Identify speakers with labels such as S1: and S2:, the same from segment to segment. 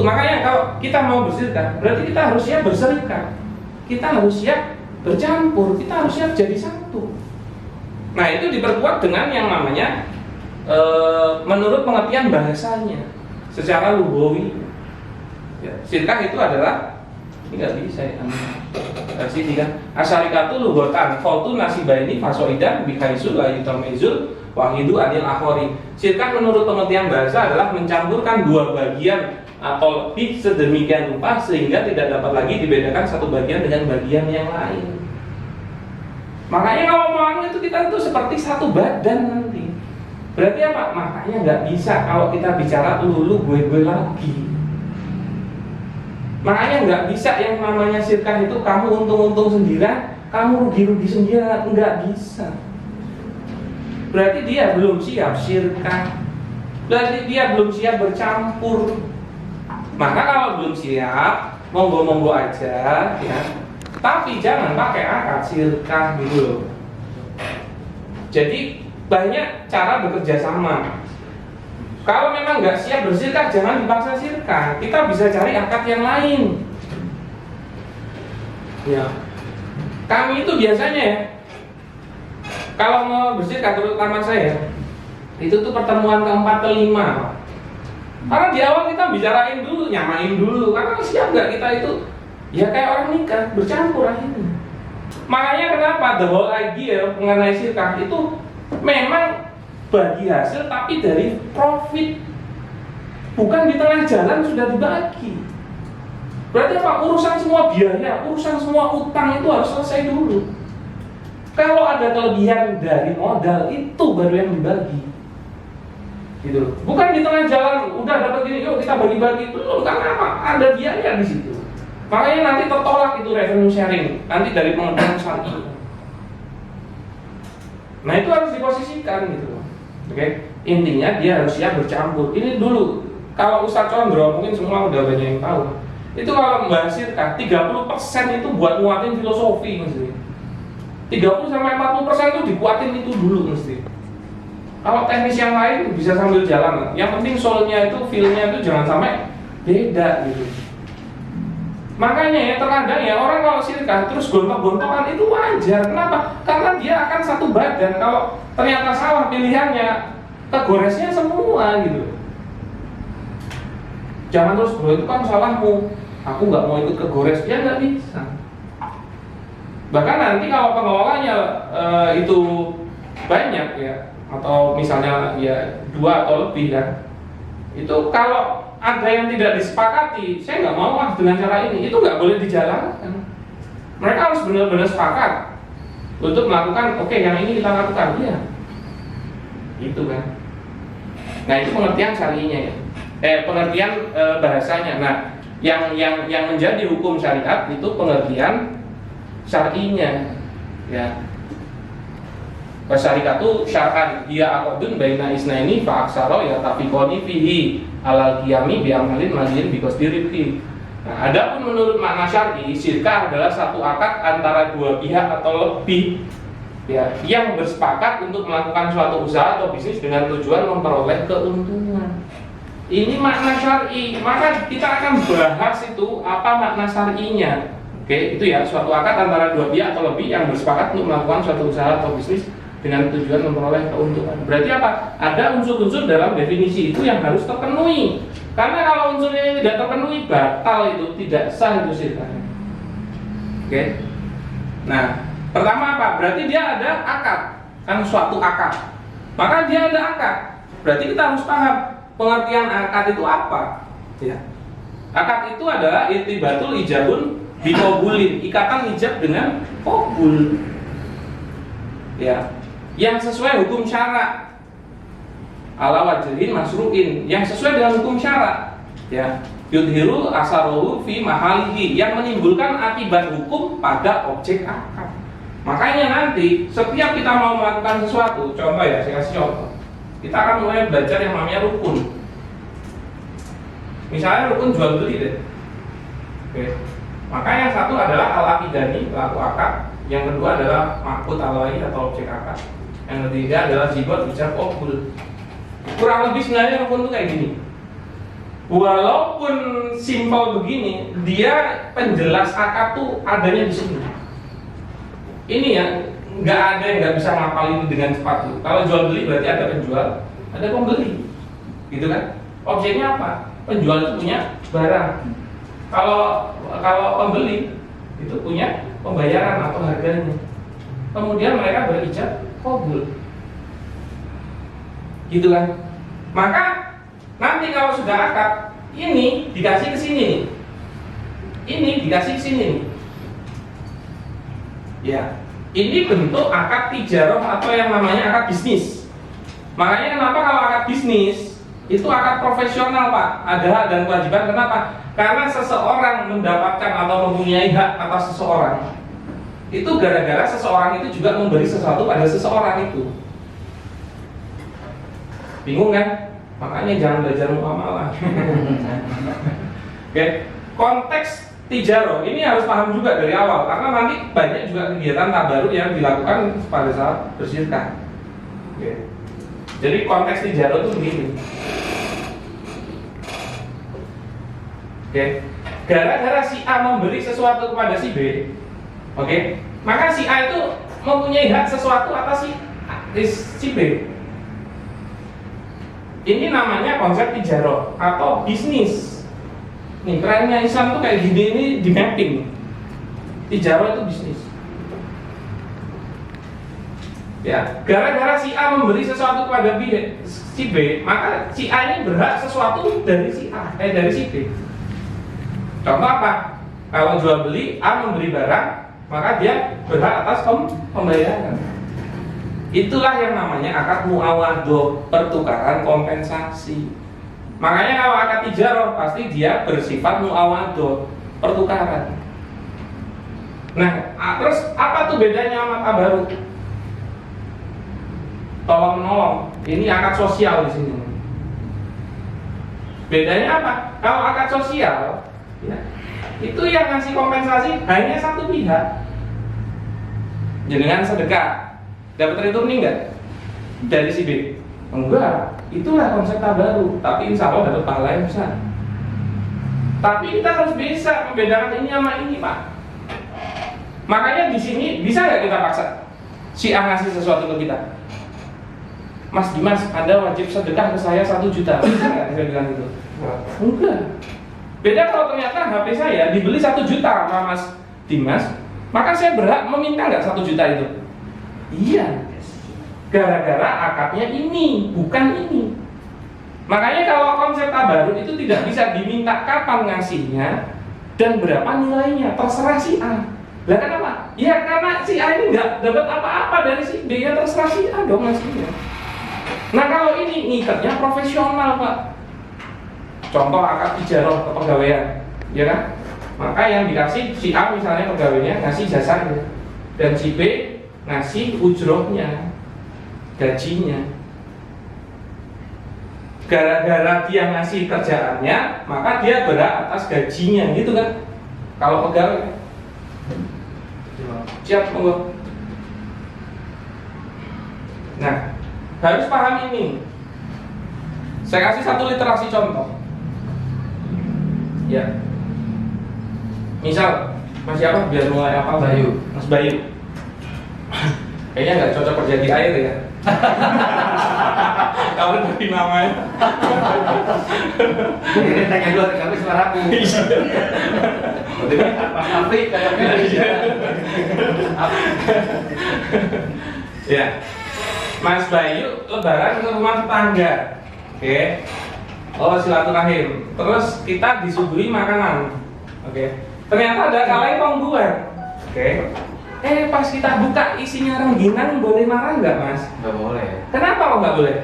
S1: makanya kalau kita mau berserikat, berarti kita harus siap berserikat, kita harus siap bercampur, kita harus siap jadi satu. Nah itu diperkuat dengan yang namanya menurut pengertian bahasanya secara lugawi. Ya, sirkah itu adalah ini nggak bisa ya, sini kan asarikatu lugatan fautu nasibaini fasoidan bihaisul la yutamizul wahidu anil akhori. Sirkah menurut pengertian bahasa adalah mencampurkan dua bagian atau lebih sedemikian rupa sehingga tidak dapat lagi dibedakan satu bagian dengan bagian yang lain. Makanya kalau mau itu kita itu seperti satu badan nanti. Berarti apa? Makanya nggak bisa kalau kita bicara lulu gue lagi. Makanya nggak bisa yang namanya sirkah itu kamu untung-untung sendirian, kamu rugi-rugi sendirian, nggak bisa. Berarti dia belum siap sirkah. Berarti dia belum siap bercampur. Maka kalau belum siap, monggo-monggo aja ya. Tapi jangan pakai akad sirkah gitu loh. Jadi banyak cara bekerja sama. Kalau memang nggak siap bersirkah, jangan dipaksa sirkah. Kita bisa cari akad yang lain. Ya, kami itu biasanya ya, kalau mau bersirkah terutama saya, itu tuh pertemuan keempat kelima. Karena di awal kita bicarain dulu, nyamain dulu. Karena siap nggak kita itu, ya kayak orang nikah bercampur akhirnya. Makanya kenapa the whole idea mengenai sirkah itu memang bagi hasil tapi dari profit, bukan di tengah jalan sudah dibagi. Berarti apa? Urusan semua biaya, urusan semua utang itu harus selesai dulu. Kalau ada kelebihan dari modal itu baru yang dibagi, gitu. Bukan di tengah jalan udah dapat gini, yuk kita bagi-bagi belum, karena apa? Ada biaya di situ. Makanya nanti tertolak itu revenue sharing nanti dari pengertian syar'i. Nah itu harus diposisikan gitu. Oke, intinya dia harus siap bercampur. Ini dulu kalau Ustaz Condro mungkin semua udah banyak yang tahu. Itu kalau membahas sirkah 30% itu buat nguatin filosofi mesti. 30 sampai 40% itu dikuatin itu dulu mesti. Kalau teknis yang lain bisa sambil jalan. Yang penting soulnya itu, feel-nya itu jangan sampai beda gitu. Makanya ya terkadang ya orang kalau sirkah terus gontok-gontokan itu wajar. Kenapa? Karena dia akan satu badan. Kalau ternyata salah pilihannya, kegoresnya semua gitu. Jangan terus bro itu kan salahmu, aku nggak mau ikut kegores, ya nggak bisa. Bahkan nanti kalau pengelolanya itu banyak ya, atau misalnya ya 2 atau lebih kan, itu kalau ada yang tidak disepakati, saya nggak mau dengan cara ini, itu nggak boleh dijalankan. Mereka harus benar-benar sepakat untuk melakukan, oke, yang ini kita lakukan, iya, itu kan. Nah itu pengertian syari'inya ya, pengertian bahasanya. Nah yang menjadi hukum syariat itu pengertian syar'inya, ya. Wasyarikatu syar'an dia aqdun baina isnaini fa aksara ya tafiqani fihi alal qiyami bi amalin madin bi qasdirifki. Nah, adapun menurut makna syar'i, sirkah adalah satu akad antara dua pihak atau lebih ya yang bersepakat untuk melakukan suatu usaha atau bisnis dengan tujuan memperoleh keuntungan. Ini makna syar'i. Maka kita akan bahas itu apa makna syar'inya. Oke, itu ya suatu akad antara dua pihak atau lebih yang bersepakat untuk melakukan suatu usaha atau bisnis dengan tujuan memperoleh keuntungan. Berarti apa? Ada unsur-unsur dalam definisi itu yang harus terpenuhi. Karena kalau unsur ini tidak terpenuhi, batal itu, tidak sah itu sirkahnya. Oke. Nah, pertama apa? Berarti dia ada akad, kan suatu akad. Maka dia ada akad. Berarti kita harus paham pengertian akad itu apa. Ya. Akad itu adalah irtibatul ijabun biqabulin, ikatan ijab dengan qabul. Ya. Yang sesuai hukum syarak ala wajhin masru'in, yang sesuai dengan hukum syarak ya, yudhiru asaruhu fi mahalihi, yang menimbulkan akibat hukum pada objek akad. Makanya nanti setiap kita mau melakukan sesuatu, contoh ya, saya kasih contoh, kita akan mulai belajar yang namanya rukun. Misalnya rukun jual beli deh. Oke. Maka yang satu adalah al-aqidani, pelaku akad, yang kedua adalah maqut alai atau objek akad, yang ketiga adalah zigot ijab qabul. Kurang lebih sebenarnya rukun itu kayak gini. Walaupun simpel begini, dia penjelas akad tuh adanya di sini. Ini ya, nggak ada yang nggak bisa ngapalin dengan cepat tuh. Kalau jual beli berarti ada penjual, ada pembeli, gitu kan? Objeknya apa? Penjual itu punya barang. Kalau pembeli itu punya pembayaran atau harganya. Kemudian mereka berijab qabul, gitu kan? Maka nanti kalau sudah akad, ini dikasih ke sini nih. Ini dikasih ke sini nih. Ya, ini bentuk akad tijarah atau yang namanya akad bisnis. Makanya kenapa kalau akad bisnis itu akad profesional, Pak? Ada hak dan kewajiban. Kenapa? Karena seseorang mendapatkan atau mempunyai hak atas seseorang. Itu gara-gara seseorang itu juga memberi sesuatu pada seseorang itu. Bingung kan? Makanya jangan belajar muamalah. Oke, konteks tijarah ini harus paham juga dari awal, karena nanti banyak juga kegiatan tabaruk yang dilakukan pada saat bersyirkah. Oke. Jadi konteks tijarah itu begini. Oke, gara-gara si A memberi sesuatu kepada si B, oke, maka si A itu mempunyai hak sesuatu atas si B. Ini namanya konsep tijarah atau bisnis. Nih, kerennya Islam tuh kayak gini, ini di mapping. Tijarah itu bisnis. Ya, gara-gara si A memberi sesuatu kepada si B, maka si A ini berhak sesuatu dari si A, dari si B. Contoh apa? Kalau jual beli, A memberi barang, maka dia berhak atas pembayaran. Itulah yang namanya akad muawadhah, pertukaran kompensasi. Makanya kalau akad tijarah pasti dia bersifat muawadhah, pertukaran. Nah, terus apa tuh bedanya sama tabaruk? Tolong menolong. Ini akad sosial di sini. Bedanya apa? Kalau akad sosial, ya, itu yang ngasih kompensasi hanya satu pihak. Jenengan sedekah, dapat return enggak dari si B? Enggak. Itulah konsep tabaruk. Tapi insya Allah dapat pahala yang besar. Tapi kita harus bisa membedakan ini sama ini, Pak. Makanya di sini bisa nggak kita paksa si A ngasih sesuatu ke kita? Mas Dimas, Anda wajib sedekah ke saya 1 juta. Bisa nggak saya bilang itu? Enggak. Beda kalau ternyata HP saya dibeli 1 juta sama Mas Dimas, maka saya berhak meminta nggak 1 juta itu? Iya. Gara-gara akadnya ini, bukan ini. Makanya kalau konsep tabaruk itu tidak bisa diminta kapan ngasihnya dan berapa nilainya, terserah si A. Lah kenapa? Ya karena si A ini nggak dapat apa-apa dari si B, ya terserah si A dong ngasihnya. Nah kalau ini ngikatnya profesional, Pak. Contoh akad tijarah kepegawaian, ya kan? Maka yang dikasih si A misalnya pegawainya ngasih jasanya, dan si B ngasih ujrohnya, gajinya. Gara-gara dia ngasih kerjaannya, maka dia berhak atas gajinya, gitu kan? Kalau pegawai. Siap, monggo. Nah, harus paham ini. Saya kasih satu literasi contoh. Ya. Misal, Mas siapa? Biar mulai apa?
S2: Bayu.
S1: Mas Bayu. Kayaknya nggak cocok kerja di air ya. Kamu dari namanya.
S2: Ini tanya dulu, kami suara aku. Pas Afri kayaknya.
S1: Ya. Mas Bayu lebaran ke rumah tetangga. Oke. Oh, silaturahim. Terus kita disuguhi makanan. Oke. Ternyata ada kaleng pembuat. Oke. Pas kita buka isinya rengginang, boleh marah nggak, Mas?
S2: Nggak boleh.
S1: Kenapa kok nggak boleh?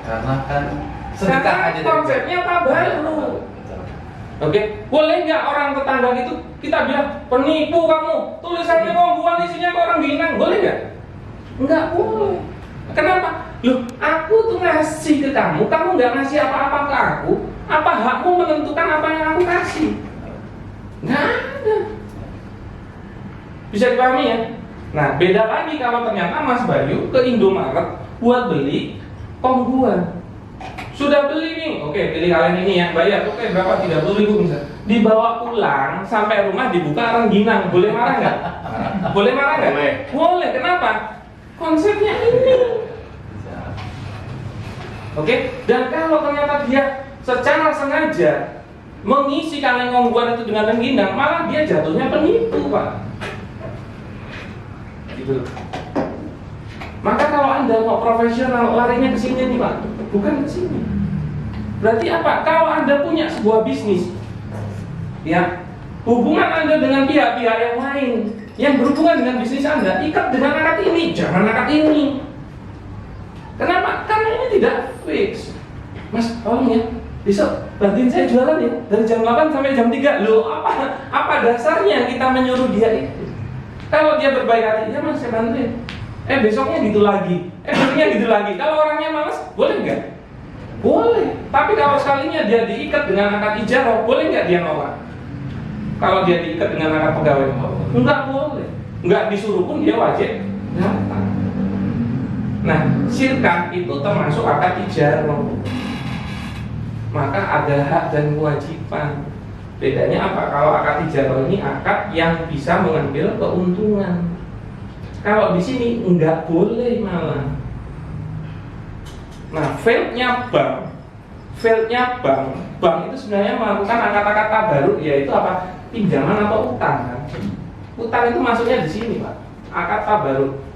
S2: Karena kan sedekah aja.
S1: Konsepnya tabaruk. Oke, boleh nggak orang tetangga itu kita bilang penipu kamu, tulisannya pembuat isinya kok rengginang, boleh nggak? Nggak boleh. Kenapa? Loh, aku tuh ngasih ke kamu nggak ngasih apa-apa ke aku. Apa hakmu menentukan apa yang aku kasih? Nggak ada. Bisa dipahami ya? Nah, beda lagi kalau ternyata Mas Bayu ke Indomaret buat beli tong buah. Sudah beli nih, oke pilih kalian ini ya, bayar, oke berapa, 30.000 misalnya. Dibawa pulang, sampai rumah dibuka rengginang, boleh marah nggak? Boleh marah nggak?
S3: Boleh.
S1: Boleh, kenapa? Konsepnya ini. Oke, dan kalau ternyata dia secara sengaja mengisi kaleng ongguan itu dengan rengginang, malah dia jatuhnya penipu, Pak. Gitu. Maka kalau Anda mau profesional, larinya ke sini nih Pak, bukan ke sini. Berarti apa? Kalau Anda punya sebuah bisnis, ya, hubungan Anda dengan pihak-pihak yang lain yang berhubungan dengan bisnis Anda, ikat dengan akad ini, jangan akad ini. Kenapa? Karena ini tidak fix. Mas, tolong ya, besok bantuin saya jualan ya, dari jam 8 sampai jam 3. Loh, apa dasarnya kita menyuruh dia itu? Kalau dia berbaik hati, ya Mas, saya bantuin. Besoknya gitu lagi, besoknya gitu lagi. Kalau orangnya malas, boleh nggak? Boleh. Tapi kalau sekalinya dia diikat dengan akad ijarah, boleh nggak dia nolak? Kalau dia diikat dengan akad pegawai, nggak boleh. Nggak disuruh pun dia wajib datang. Nah, syirkah itu termasuk akad ijarah. Maka ada hak dan kewajiban. Bedanya apa? Kalau akad ijarah ini akad yang bisa mengambil keuntungan. Kalau di sini nggak boleh malah. Nah, failednya bank itu sebenarnya melakukan akad-akad tabaruk, yaitu apa? Pinjaman atau utang kan? Utang itu masuknya di sini Pak, akad tabaruk.